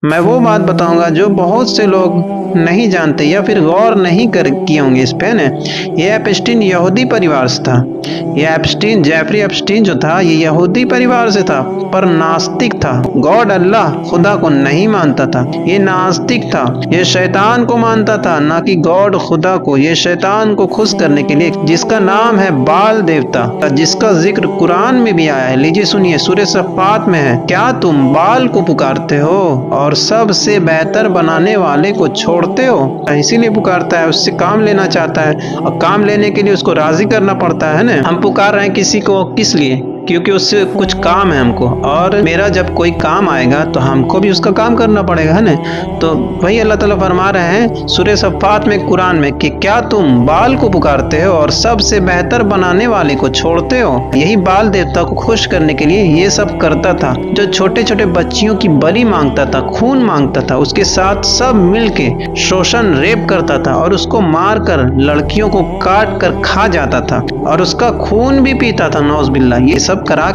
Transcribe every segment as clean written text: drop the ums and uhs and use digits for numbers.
मैं वो बात बताऊंगा जो बहुत से लोग नहीं जानते या फिर गौर नहीं कर किए होंगे इस पे ना। ये एप्स्टीन यहूदी परिवार से था। ये एप्स्टीन जेफरी एप्स्टीन जो था ये यहूदी परिवार से था, पर नास्तिक था। गॉड अल्लाह खुदा को नहीं मानता था। ये नास्तिक था। ये शैतान को मानता था, ना कि गॉड खुदा को। ये शैतान को खुश करने के लिए, जिसका नाम है बाल देवता, जिसका जिक्र कुरान में भी आया है। लीजिए सुनिए, सूरह सफ़ात में है, क्या तुम बाल को पुकारते हो और सबसे बेहतर बनाने वाले को छोड़ते हो? इसीलिए पुकारता है, उससे काम लेना चाहता है, और काम लेने के लिए उसको राजी करना पड़ता है ना। हम पुकार रहे हैं किसी को किस लिए? क्योंकि उससे कुछ काम है हमको, और मेरा जब कोई काम आएगा तो हमको भी उसका काम करना पड़ेगा, है ना। तो वही अल्लाह ताला फरमा रहे हैं सूरह सफ़ात में, कुरान में, कि क्या तुम बाल को पुकारते हो और सबसे बेहतर बनाने वाले को छोड़ते हो? यही बाल देवता को खुश करने के लिए ये सब करता था। जो छोटे छोटे बच्चियों की बलि मांगता था, खून मांगता था, उसके साथ सब मिल के शोषण रेप करता था, और उसको मार कर लड़कियों को काट कर खा जाता था, और उसका खून भी पीता था, नौज़बिल्ला। ये सब करा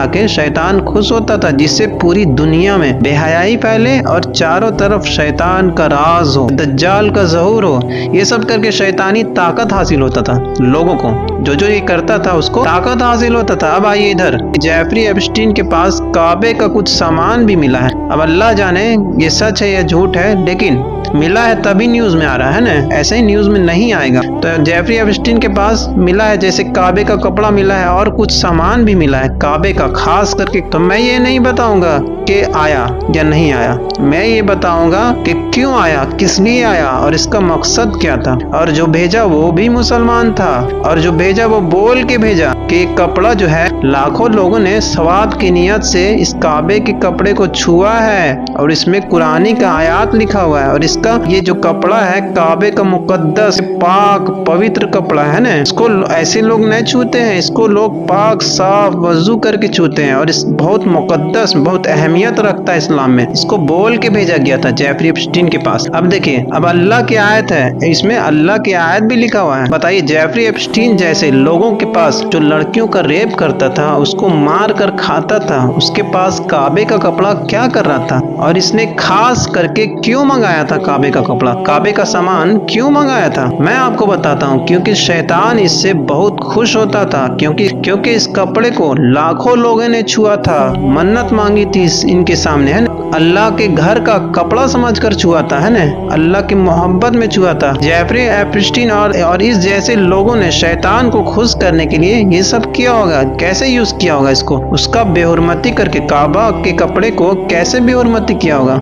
के शैतान खुश होता था, जिससे पूरी दुनिया में बेहयाई फैले और चारों तरफ शैतान का राज हो, दज्जाल का ज़हूर हो। ये सब करके शैतानी ताकत हासिल होता था लोगों को। जो जो ये करता था उसको ताकत हासिल होता था। अब आइए इधर, जेफरी एप्स्टीन के पास काबे का कुछ सामान भी मिला है। अब अल्लाह जाने ये सच है या झूठ है, लेकिन मिला है तभी न्यूज में आ रहा है ना, ऐसे ही न्यूज में नहीं आएगा। तो जेफरी एप्स्टीन के पास मिला है, जैसे काबे का कपड़ा मिला है और कुछ सामान भी मिला है काबे का, खास करके। तो मैं ये नहीं बताऊंगा कि आया या नहीं आया, मैं ये बताऊंगा कि क्यों आया, किस लिए आया और इसका मकसद क्या था। और जो भेजा वो भी मुसलमान था, और जो भेजा वो बोल के भेजा कि कपड़ा जो है, लाखों लोगों ने सवाब की नियत से इस काबे के कपड़े को छुआ है, और इसमें कुरानी का आयात लिखा हुआ है, और इसका ये जो कपड़ा है काबे का मुकद्दस पाक पवित्र कपड़ा है ना, इसको ऐसे लोग नहीं छूते हैं, इसको लोग पाक साफ वजू करके छूते हैं, और इस बहुत मुकद्दस, बहुत अहमियत रखता है इस्लाम में। इसको बोल के भेजा गया था जेफरी एप्स्टीन के पास। अब देखिए, अब अल्लाह की आयत है, इसमें अल्लाह की आयत भी लिखा हुआ है। बताइए, जेफरी एप्स्टीन जैसे लोगों के पास जो लड़कियों का रेप करता था, उसको मार कर खाता था, उसके पास काबे का कपड़ा क्या कर रहा था? और इसने खास करके क्यों मंगाया था काबे का कपड़ा, काबे का सामान क्यों मंगाया था? मैं आपको बताता हूँ, क्योंकि शैतान इससे बहुत खुश होता था, क्योंकि इस कपड़े को लाखों लोगों ने छुआ था, मन्नत मांगी थी इनके सामने, है ना। अल्लाह के घर का कपड़ा समझकर छुआ था, है ना, अल्लाह की मोहब्बत में छुआ था। जेफरी एप्स्टीन और इस जैसे लोगों ने शैतान को खुश करने के लिए ये सब किया होगा। कैसे यूज किया होगा इसको? उसका बेहुरमती करके, काबा के कपड़े को कैसे बेहुरमती किया होगा?